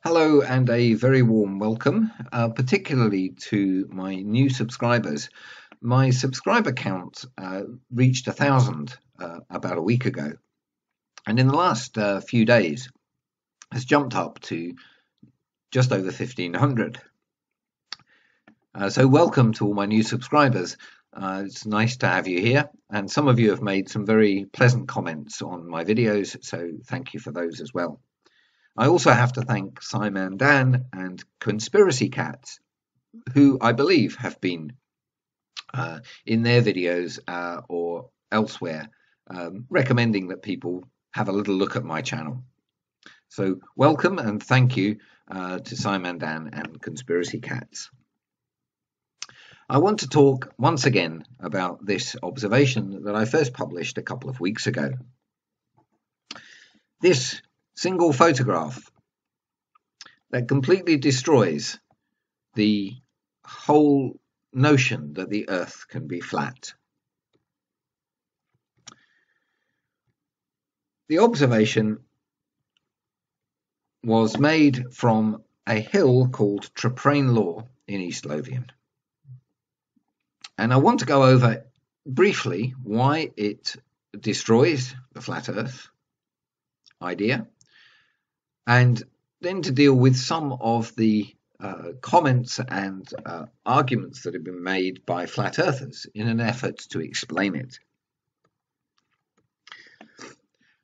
Hello and a very warm welcome, particularly to my new subscribers. My subscriber count reached 1,000 about a week ago, and in the last few days has jumped up to just over 1,500. So welcome to all my new subscribers. It's nice to have you here, and some of you have made some very pleasant comments on my videos, so thank you for those as well. I also have to thank SciManDan and Conspiracy Cats, who I believe have been in their videos or elsewhere recommending that people have a little look at my channel. So welcome and thank you to SciManDan and Conspiracy Cats. I want to talk once again about this observation that I first published a couple of weeks ago. This single photograph that completely destroys the whole notion that the Earth can be flat. The observation was made from a hill called Traprain Law in East Lothian. And I want to go over briefly why it destroys the flat Earth idea, and then to deal with some of the comments and arguments that have been made by flat earthers in an effort to explain it.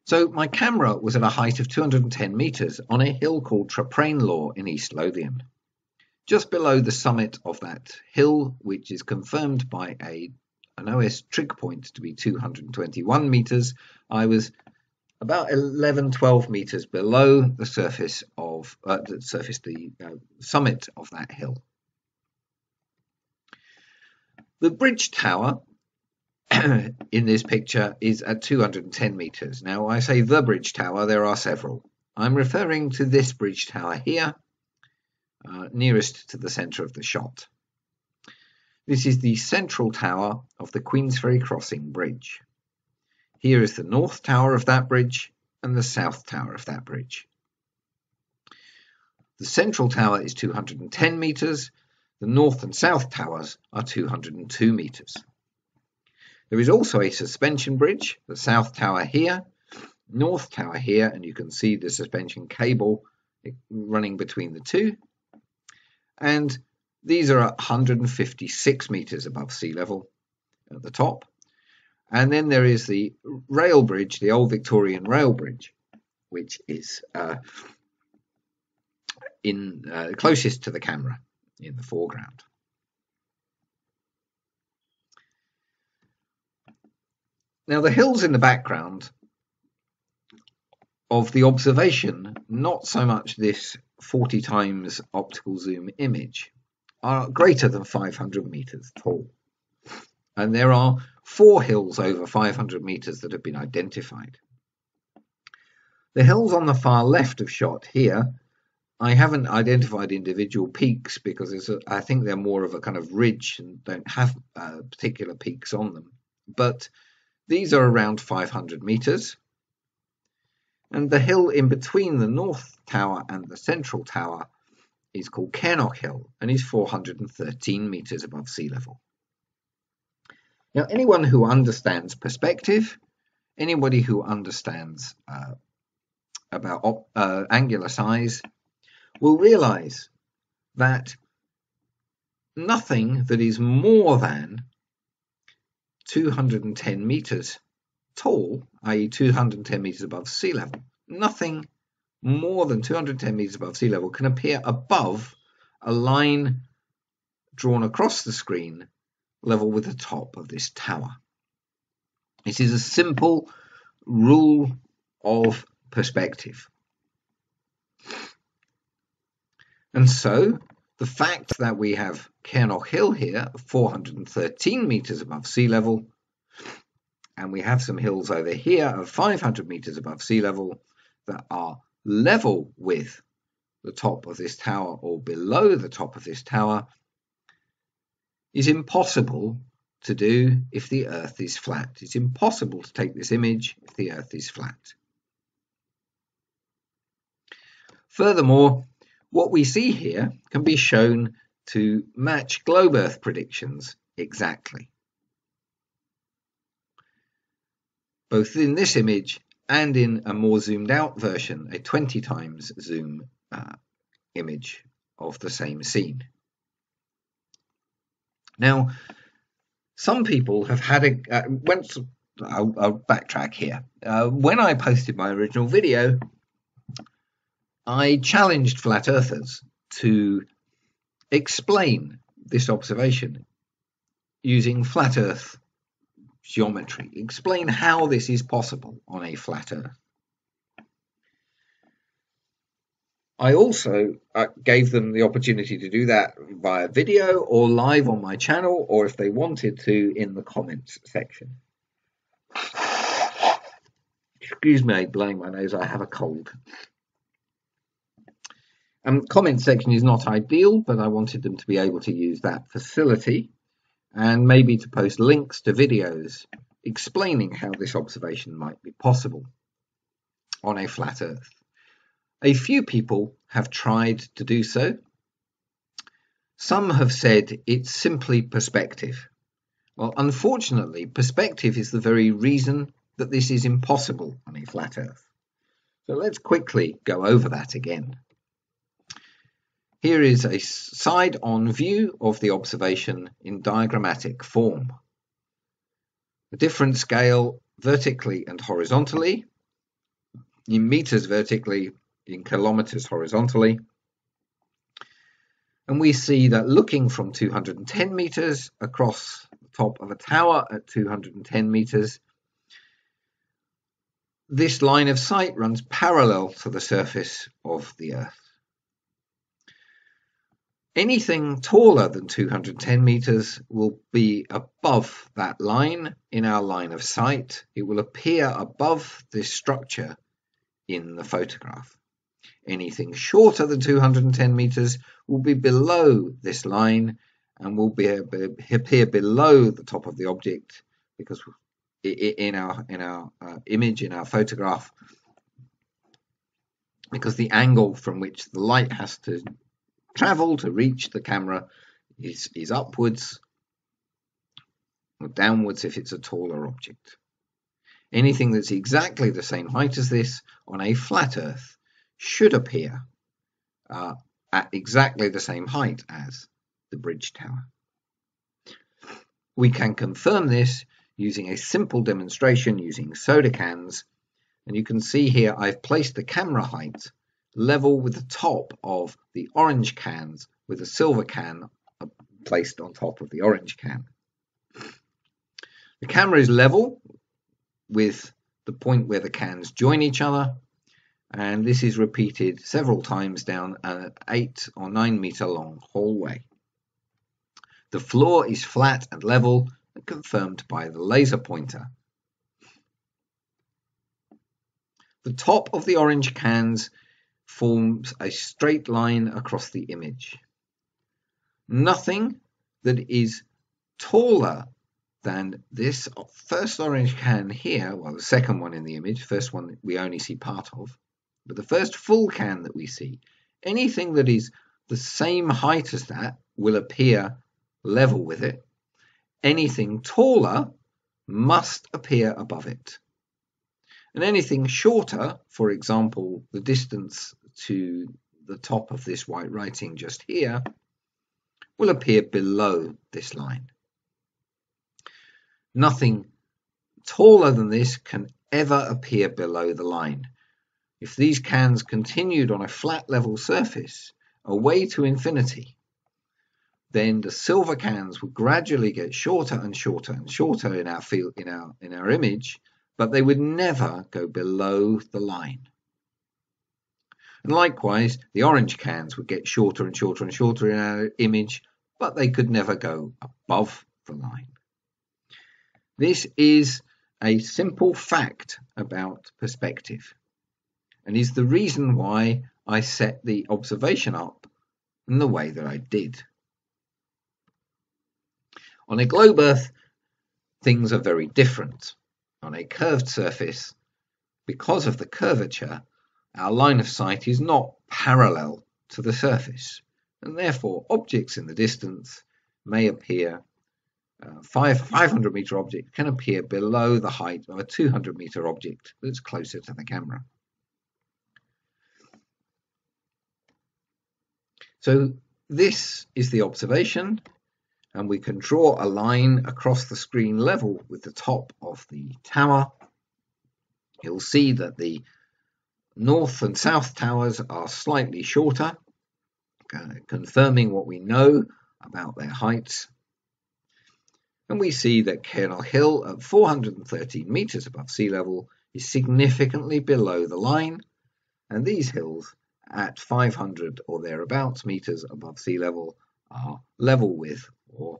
So my camera was at a height of 210 meters on a hill called Traprain Law in East Lothian. Just below the summit of that hill, which is confirmed by an OS trig point to be 221 meters, I was about 11-12 meters below the surface of the summit of that hill. The bridge tower in this picture is at 210 meters. Now, I say the bridge tower, there are several. I'm referring to this bridge tower here, nearest to the center of the shot. This is the central tower of the Queensferry Crossing Bridge. Here is the north tower of that bridge and the south tower of that bridge. The central tower is 210 meters. The north and south towers are 202 meters. There is also a suspension bridge, the south tower here, north tower here, and you can see the suspension cable running between the two. And these are 156 meters above sea level at the top. And then there is the rail bridge, the old Victorian rail bridge, which is closest to the camera in the foreground. Now the hills in the background of the observation, not so much this 40 times optical zoom image, are greater than 500 meters tall. And there are 4 hills over 500 meters that have been identified. The hills on the far left of shot here, I haven't identified individual peaks because I think they're more of a kind of ridge and don't have particular peaks on them. But these are around 500 meters. And the hill in between the north tower and the central tower is called Cairnock Hill and is 413 meters above sea level. Now, anyone who understands perspective, anybody who understands about angular size, will realize that nothing that is more than 210 meters tall, i.e. 210 meters above sea level, nothing more than 210 meters above sea level can appear above a line drawn across the screen level with the top of this tower. This is a simple rule of perspective. And so the fact that we have Cairnock Hill here, 413 meters above sea level, and we have some hills over here of 500 meters above sea level that are level with the top of this tower or below the top of this tower, is impossible to do if the Earth is flat. It's impossible to take this image if the Earth is flat. Furthermore, What we see here can be shown to match globe Earth predictions exactly, both in this image and in a more zoomed out version, a 20 times zoom image of the same scene. Now, some people have had I'll backtrack here. When I posted my original video, I challenged flat earthers to explain this observation using flat earth geometry. Explain how this is possible on a flat earth. I also gave them the opportunity to do that via video or live on my channel, or if they wanted to, in the comments section. Excuse me, blowing my nose, I have a cold. Comment section is not ideal, but I wanted them to be able to use that facility and maybe to post links to videos explaining how this observation might be possible on a flat earth. A few people have tried to do so. Some have said it's simply perspective. Well, unfortunately, perspective is the very reason that this is impossible on a flat earth. So let's quickly go over that again. Here is a side-on view of the observation in diagrammatic form. A different scale vertically and horizontally, in meters vertically, in kilometers horizontally. And we see that looking from 210 meters across the top of a tower at 210 meters, this line of sight runs parallel to the surface of the Earth. Anything taller than 210 meters will be above that line in our line of sight. It will appear above this structure in the photograph. Anything shorter than 210 meters will be below this line and will appear below the top of the object, because in our image, in our photograph, because the angle from which the light has to travel to reach the camera is upwards or downwards if it's a taller object. Anything that's exactly the same height as this on a flat Earth should appear at exactly the same height as the bridge tower. We can confirm this using a simple demonstration using soda cans, and you can see here I've placed the camera height level with the top of the orange cans, with a silver can placed on top of the orange can. The camera is level with the point where the cans join each other, and this is repeated several times down an 8 or 9 meter long hallway. The floor is flat and level and confirmed by the laser pointer. The top of the orange cans forms a straight line across the image. Nothing that is taller than this first orange can here, well, the second one in the image, first one we only see part of, but the first full can that we see, anything that is the same height as that will appear level with it. Anything taller must appear above it. And anything shorter, for example, the distance to the top of this white writing just here, will appear below this line. Nothing taller than this can ever appear below the line. If these cans continued on a flat level surface away to infinity, then the silver cans would gradually get shorter and shorter and shorter in our field, in our image, but they would never go below the line. And likewise, the orange cans would get shorter and shorter and shorter in our image, but they could never go above the line. This is a simple fact about perspective, and is the reason why I set the observation up in the way that I did. On a globe Earth, things are very different. On a curved surface, because of the curvature, our line of sight is not parallel to the surface, and therefore objects in the distance may appear 500 meter object can appear below the height of a 200 meter object that's closer to the camera. So this is the observation, and we can draw a line across the screen level with the top of the tower. You'll see that the north and south towers are slightly shorter, confirming what we know about their heights. And we see that Cairnragh Hill at 413 metres above sea level is significantly below the line, and these hills at 500 or thereabouts metres above sea level are level with, or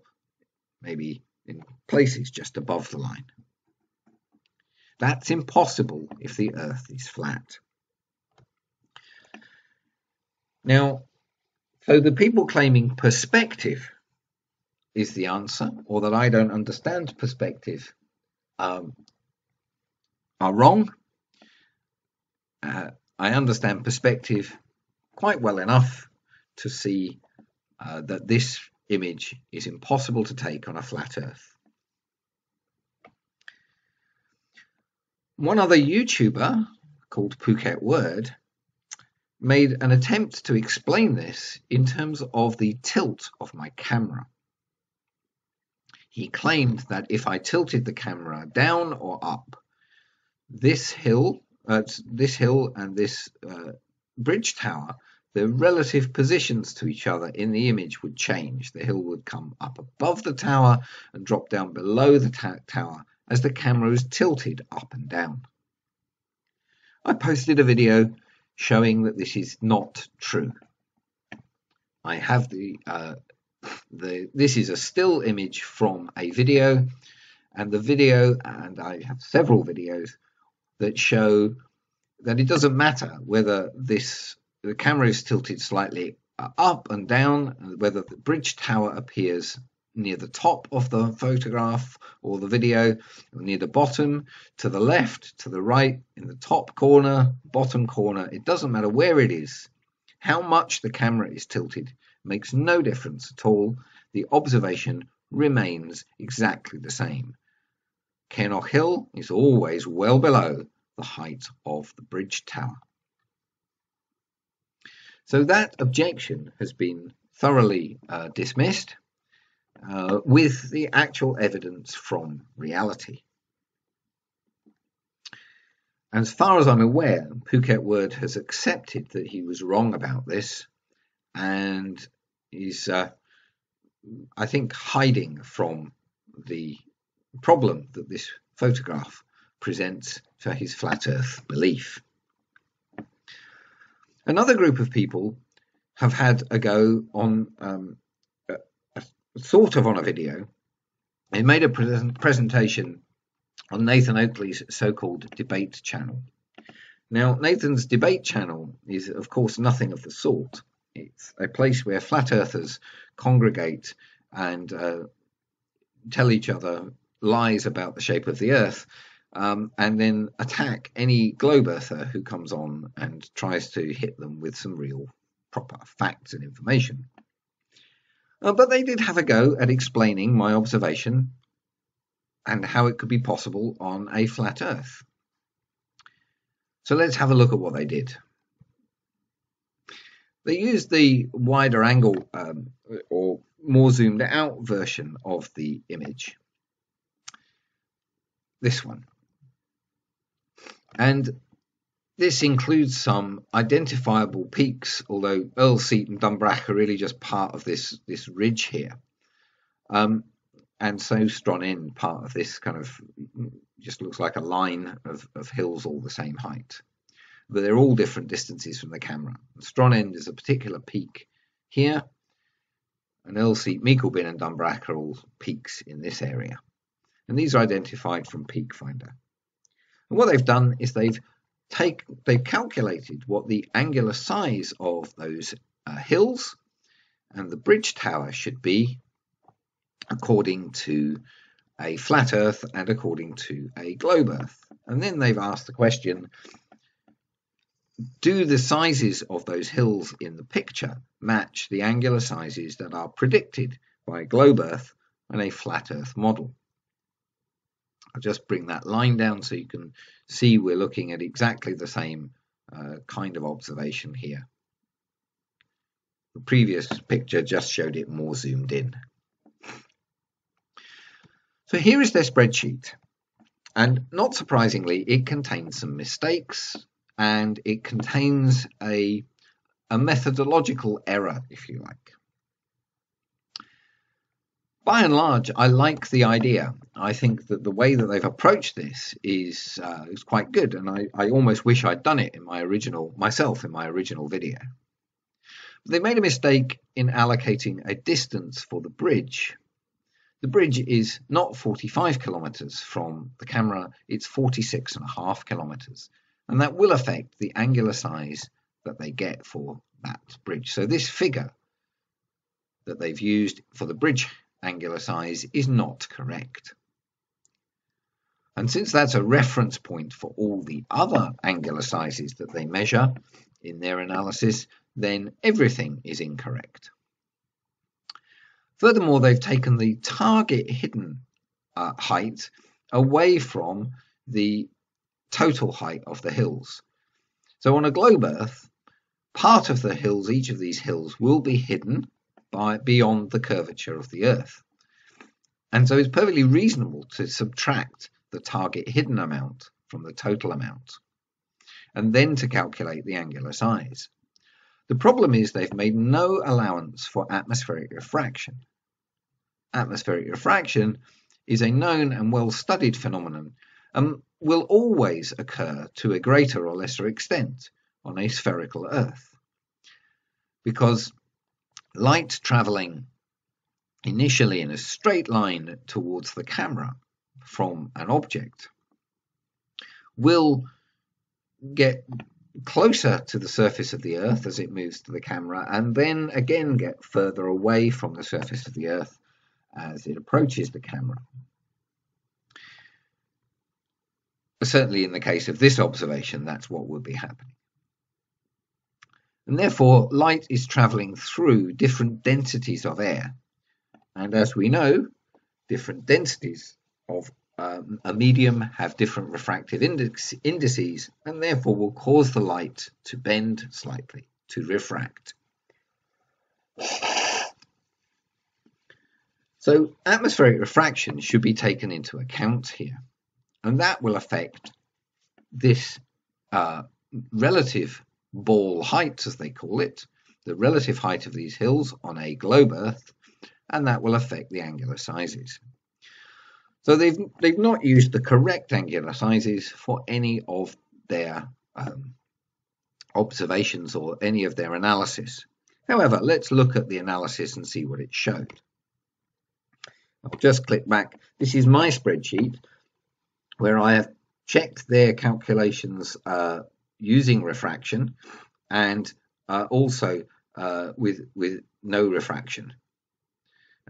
maybe in places just above the line. That's impossible if the Earth is flat. Now, so the people claiming perspective is the answer, or that I don't understand perspective, are wrong. I understand perspective quite well enough to see that this image is impossible to take on a flat Earth. One other YouTuber called Phuket Word made an attempt to explain this in terms of the tilt of my camera. He claimed that if I tilted the camera down or up, this hill and this bridge tower, the relative positions to each other in the image would change. The hill would come up above the tower and drop down below the tower as the camera is tilted up and down. I posted a video showing that this is not true. I have this is a still image from a video, and I have several videos that show that it doesn't matter whether the camera is tilted slightly up and down, whether the bridge tower appears near the top of the photograph or the video, or near the bottom, to the left, to the right, in the top corner, bottom corner. It doesn't matter where it is. How much the camera is tilted makes no difference at all. The observation remains exactly the same. Cairnragh Hill is always well below the height of the bridge tower. So that objection has been thoroughly dismissed with the actual evidence from reality. As far as I'm aware, Phuket Word has accepted that he was wrong about this, and is, I think, hiding from the problem that this photograph presents for his flat Earth belief. Another group of people have had a go on sort of on a video. They made a presentation on Nathan Oakley's so-called debate channel. Now, Nathan's debate channel is, of course, nothing of the sort. It's a place where flat earthers congregate and tell each other lies about the shape of the Earth, and then attack any globe earther who comes on and tries to hit them with some real proper facts and information. But they did have a go at explaining my observation and how it could be possible on a flat Earth. So let's have a look at what they did. They used the wider angle or more zoomed out version of the image, this one. And this includes some identifiable peaks, although Earl's Seat and Dunbrach are really just part of this ridge here. And so Stronyn, part of this kind of, just looks like a line of hills all the same height. But they're all different distances from the camera. Stronyn is a particular peak here, and Earl's Seat, Meeklebin and Dunbrach are all peaks in this area. And these are identified from Peak Finder. And what they've done is they've calculated what the angular size of those hills and the bridge tower should be according to a flat Earth and according to a globe Earth. And then they've asked the question, do the sizes of those hills in the picture match the angular sizes that are predicted by a globe Earth and a flat Earth model? I'll just bring that line down so you can see we're looking at exactly the same kind of observation here. The previous picture just showed it more zoomed in. So here is their spreadsheet, and not surprisingly it contains some mistakes and it contains a methodological error, if you like. By and large, I like the idea. I think that the way that they've approached this is quite good, and I almost wish I'd done it in my original video. But they made a mistake in allocating a distance for the bridge. The bridge is not 45 kilometers from the camera, it's 46.5 kilometers. And that will affect the angular size that they get for that bridge. So this figure that they've used for the bridge angular size is not correct. And since that's a reference point for all the other angular sizes that they measure in their analysis, then everything is incorrect. Furthermore, they've taken the target hidden height away from the total height of the hills. So on a globe Earth, part of the hills, each of these hills, will be hidden beyond the curvature of the Earth. And so it's perfectly reasonable to subtract the target hidden amount from the total amount, and then to calculate the angular size. The problem is they've made no allowance for atmospheric refraction. Atmospheric refraction is a known and well-studied phenomenon and will always occur to a greater or lesser extent on a spherical Earth, because light travelling initially in a straight line towards the camera from an object will get closer to the surface of the Earth as it moves to the camera, and then again get further away from the surface of the Earth as it approaches the camera. Certainly in the case of this observation, that's what would be happening. And therefore, light is travelling through different densities of air. And as we know, different densities of a medium have different refractive indices, and therefore will cause the light to bend slightly, to refract. So atmospheric refraction should be taken into account here, and that will affect this relative ball height, as they call it, the relative height of these hills on a globe Earth, and that will affect the angular sizes. So they've not used the correct angular sizes for any of their observations or any of their analysis. However, let's look at the analysis and see what it showed. I'll just click back. This is my spreadsheet where I have checked their calculations using refraction and also with no refraction.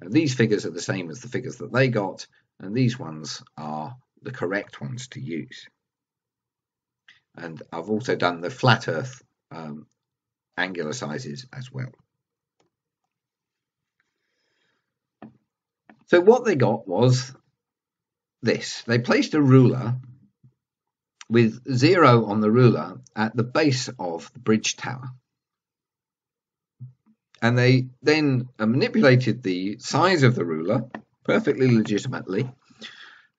These figures are the same as the figures that they got, and these ones are the correct ones to use. And I've also done the flat Earth angular sizes as well. So what they got was this. They placed a ruler with 0 on the ruler at the base of the bridge tower. And they then manipulated the size of the ruler perfectly legitimately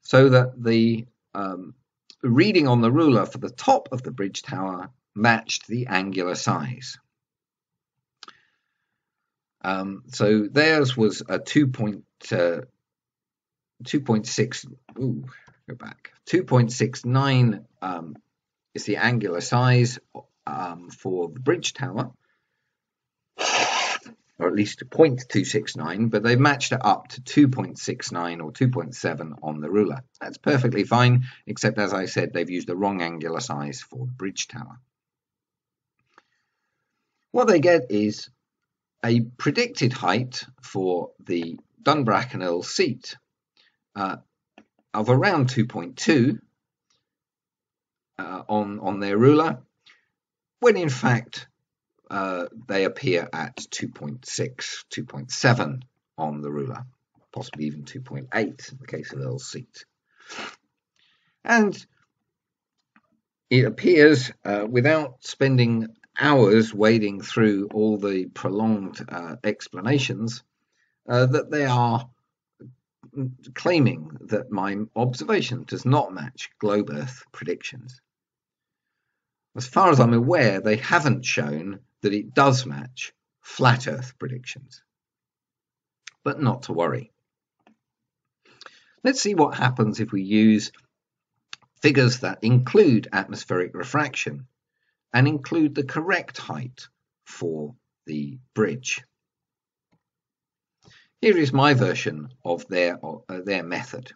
so that the reading on the ruler for the top of the bridge tower matched the angular size. So theirs was a 2.69 is the angular size for the bridge tower, or at least 0.269, but they've matched it up to 2.69 or 2.7 on the ruler. That's perfectly fine, except as I said, they've used the wrong angular size for the bridge tower. What they get is a predicted height for the Dunbracken seat of around 2.2 on their ruler, when in fact they appear at 2.6, 2.7 on the ruler, possibly even 2.8 in the case of Earl's Seat. And it appears, without spending hours wading through all the prolonged explanations, that they are claiming that my observation does not match globe Earth predictions. As far as I'm aware, they haven't shown that it does match flat Earth predictions. But not to worry. Let's see what happens if we use figures that include atmospheric refraction and include the correct height for the bridge. Here is my version of their method.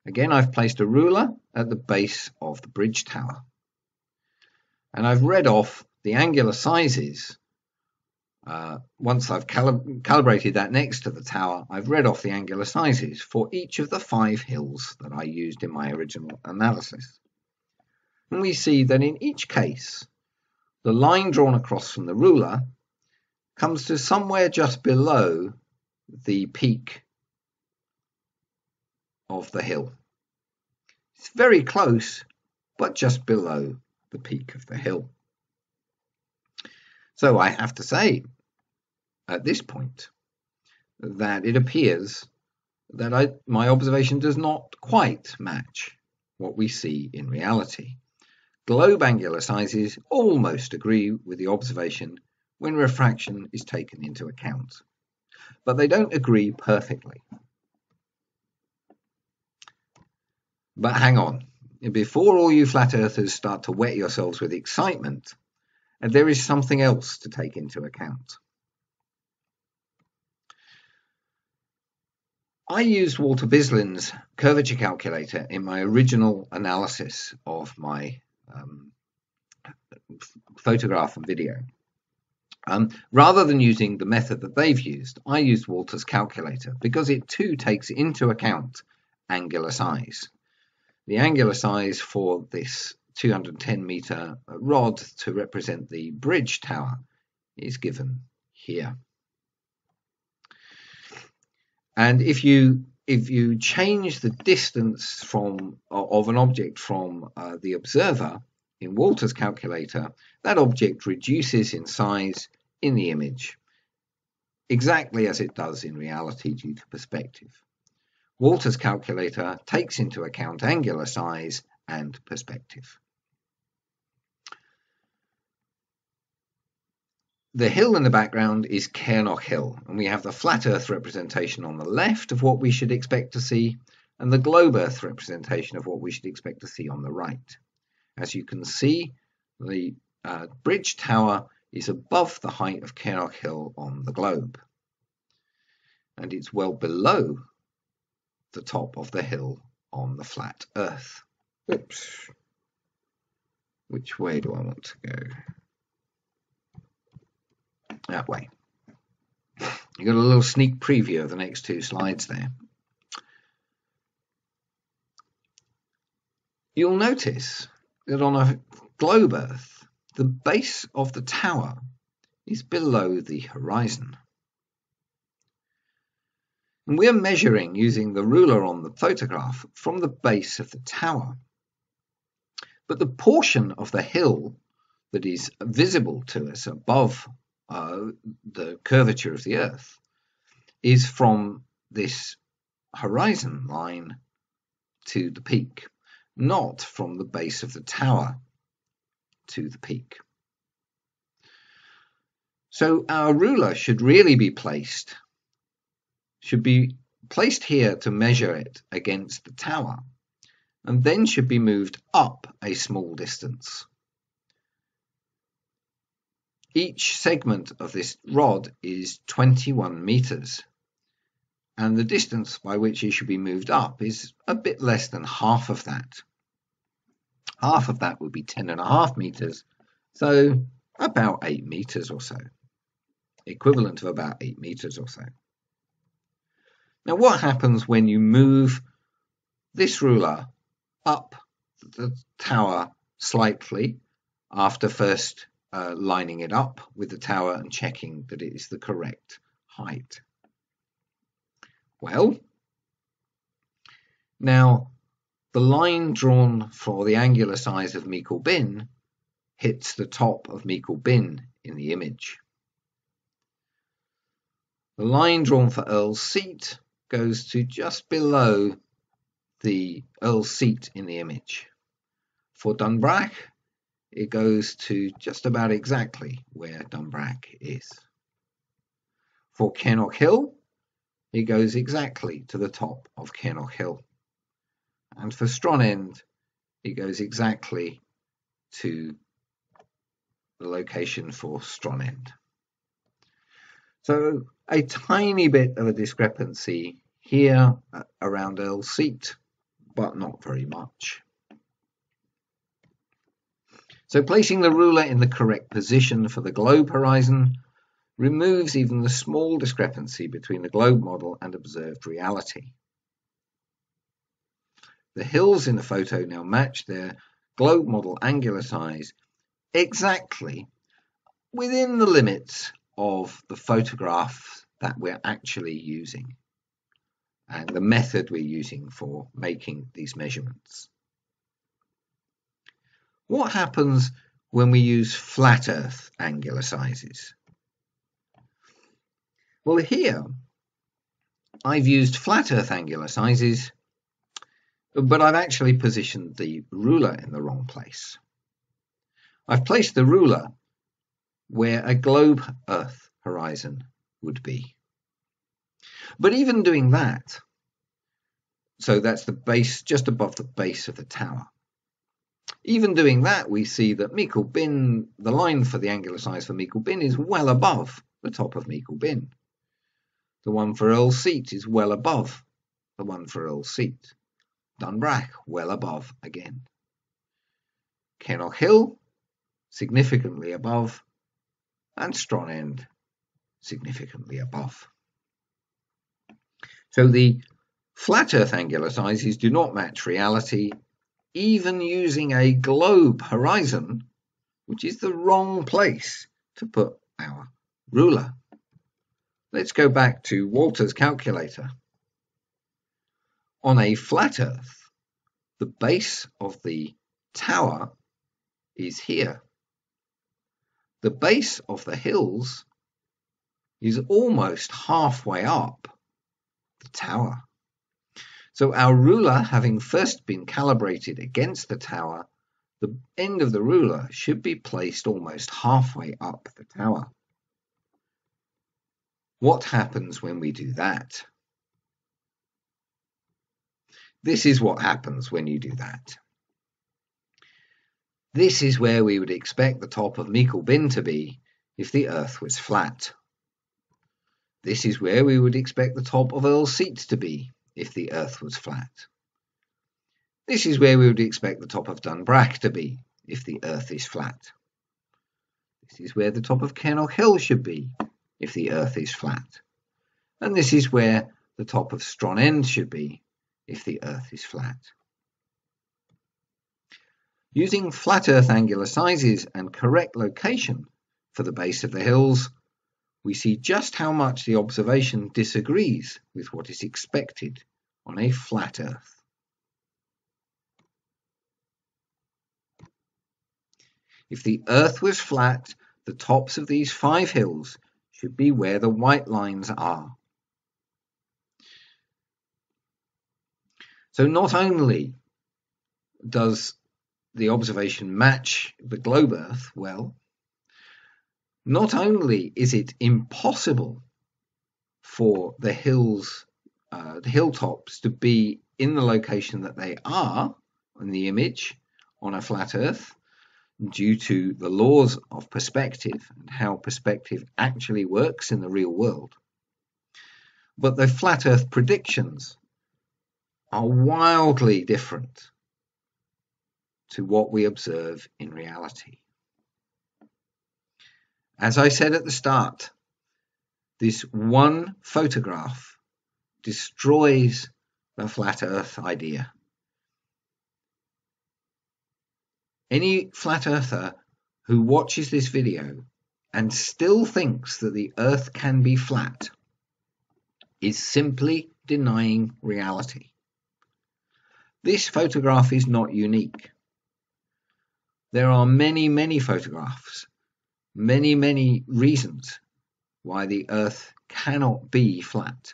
Again, I've placed a ruler at the base of the bridge tower, and I've read off the angular sizes. Once I've calibrated that next to the tower, I've read off the angular sizes for each of the 5 hills that I used in my original analysis. And we see that in each case, the line drawn across from the ruler comes to somewhere just below the peak of the hill. It's very close, but just below the peak of the hill. So I have to say at this point that it appears that my observation does not quite match what we see in reality. Globe angular sizes almost agree with the observation when refraction is taken into account, but they don't agree perfectly. But hang on, before all you flat earthers start to wet yourselves with excitement, there is something else to take into account. I used Walter Bislin's curvature calculator in my original analysis of my photograph and video. Rather than using the method that they've used, I used Walter's calculator because it too takes into account angular size. The angular size for this 210 meter rod to represent the bridge tower is given here. And if you change the distance of an object from the observer in Walter's calculator, that object reduces in size in the image, exactly as it does in reality due to perspective. Walter's calculator takes into account angular size and perspective. The hill in the background is Cairnock Hill, and we have the flat Earth representation on the left of what we should expect to see, and the globe Earth representation of what we should expect to see on the right. As you can see, the bridge tower is above the height of Cairnock Hill on the globe, and it's well below the top of the hill on the flat Earth. Oops. Which way do I want to go? That way. You got a little sneak preview of the next 2 slides there. You'll notice that on a globe Earth, the base of the tower is below the horizon. And we're measuring using the ruler on the photograph from the base of the tower. But the portion of the hill that is visible to us above the curvature of the Earth is from this horizon line to the peak, not from the base of the tower to the peak. So our ruler should be placed here to measure it against the tower, and then should be moved up a small distance. Each segment of this rod is 21 meters, and the distance by which it should be moved up is a bit less than half of that. Half of that would be 10.5 meters, so about 8 meters or so, equivalent of about 8 meters or so. Now, what happens when you move this ruler up the tower slightly after first lining it up with the tower and checking that it is the correct height. Well, now the line drawn for the angular size of Meikle Bin hits the top of Meikle Bin in the image. The line drawn for Earl's Seat goes to just below the Earl's Seat in the image. For Dunbrack, it goes to just about exactly where Dunbrack is. For Kennock Hill, it goes exactly to the top of Kennock Hill. And for Strond End, it goes exactly to the location for Strond End. So a tiny bit of a discrepancy here around Earl's Seat, but not very much. So placing the ruler in the correct position for the globe horizon removes even the small discrepancy between the globe model and observed reality. The hills in the photo now match their globe model angular size exactly within the limits of the photograph that we're actually using and the method we're using for making these measurements. What happens when we use flat Earth angular sizes? Well, here I've used flat Earth angular sizes, but I've actually positioned the ruler in the wrong place. I've placed the ruler where a globe Earth horizon would be. But even doing that, so that's the base, just above the base of the tower. Even doing that, we see that Meikle Bin, the line for the angular size for Meikle Bin is well above the top of Meikle Bin. The one for Earl's Seat is well above the one for Earl's Seat. Dunbrack, well above again. Kennock Hill, significantly above, and Strond End, significantly above. So the flat Earth angular sizes do not match reality, even using a globe horizon, which is the wrong place to put our ruler. Let's go back to Walter's calculator. On a flat Earth, the base of the tower is here. The base of the hills is almost halfway up the tower. So our ruler, having first been calibrated against the tower, the end of the ruler should be placed almost halfway up the tower. What happens when we do that? This is what happens when you do that. This is where we would expect the top of Meikle Bin to be if the Earth was flat. This is where we would expect the top of Earl's Seat to be if the Earth was flat. This is where we would expect the top of Dunbrack to be if the Earth is flat. This is where the top of Kennock Hill should be if the Earth is flat. And this is where the top of Strond End should be if the Earth is flat. Using flat Earth angular sizes and correct location for the base of the hills, we see just how much the observation disagrees with what is expected on a flat Earth. If the Earth was flat, the tops of these 5 hills should be where the white lines are. So not only does the observation match the globe Earth well, not only is it impossible for the hills, the hilltops to be in the location that they are in the image on a flat Earth, due to the laws of perspective and how perspective actually works in the real world, but the flat Earth predictions are wildly different to what we observe in reality. As I said at the start, this one photograph destroys the flat Earth idea. Any flat earther who watches this video and still thinks that the Earth can be flat is simply denying reality. This photograph is not unique. There are many, many photographs, many reasons why the Earth cannot be flat.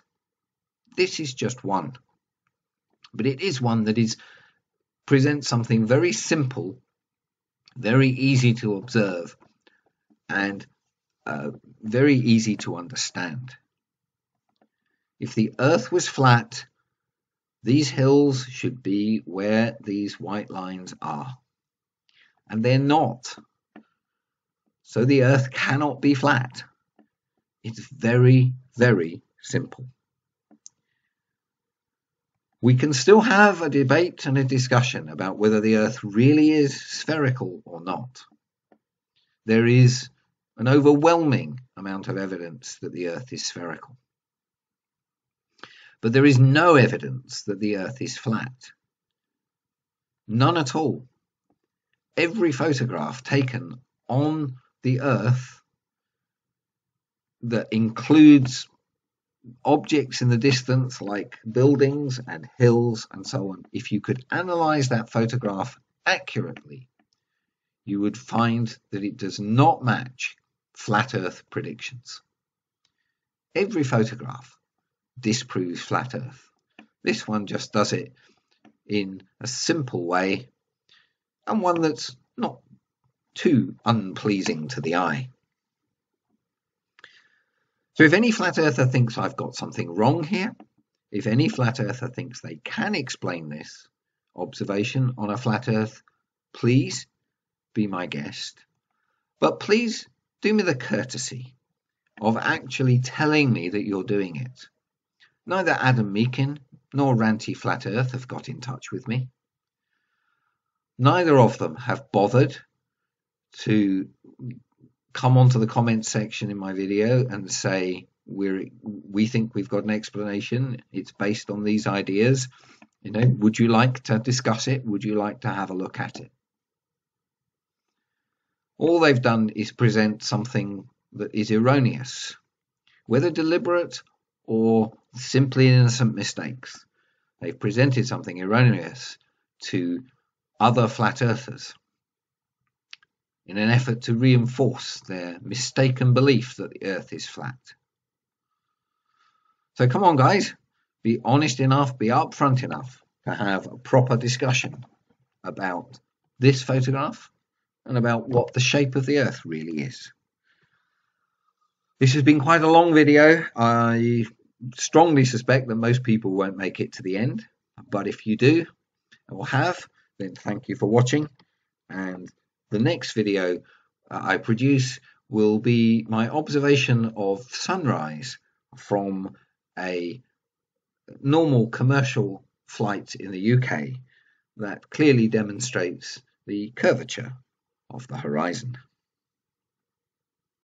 This is just one, but it is one that presents something very simple, very easy to observe, and very easy to understand. If the Earth was flat, these hills should be where these white lines are, and they're not. So the Earth cannot be flat. It's very, very simple. We can still have a debate and a discussion about whether the Earth really is spherical or not. There is an overwhelming amount of evidence that the Earth is spherical. But there is no evidence that the Earth is flat. None at all. Every photograph taken on the Earth that includes objects in the distance like buildings and hills and so on, if you could analyze that photograph accurately, you would find that it does not match flat Earth predictions. Every photograph disproves flat Earth. This one just does it in a simple way, and one that's not too unpleasing to the eye. So if any flat earther thinks I've got something wrong here, if any flat earther thinks they can explain this observation on a flat Earth, please be my guest. But please do me the courtesy of actually telling me that you're doing it. Neither Adam Meakin nor Ranty Flat Earth have got in touch with me. Neither of them have bothered to come onto the comments section in my video and say we think we've got an explanation, it's based on these ideas, would you like to discuss it, would you like to have a look at it? All they've done is present something that is erroneous, whether deliberate or simply innocent mistakes. They've presented something erroneous to other flat earthers in an effort to reinforce their mistaken belief that the Earth is flat. So come on, guys, be honest enough, be upfront enough to have a proper discussion about this photograph and about what the shape of the Earth really is. This has been quite a long video. I strongly suspect that most people won't make it to the end, but if you do or have, then thank you for watching, and the next video I produce will be my observation of sunrise from a normal commercial flight in the UK that clearly demonstrates the curvature of the horizon.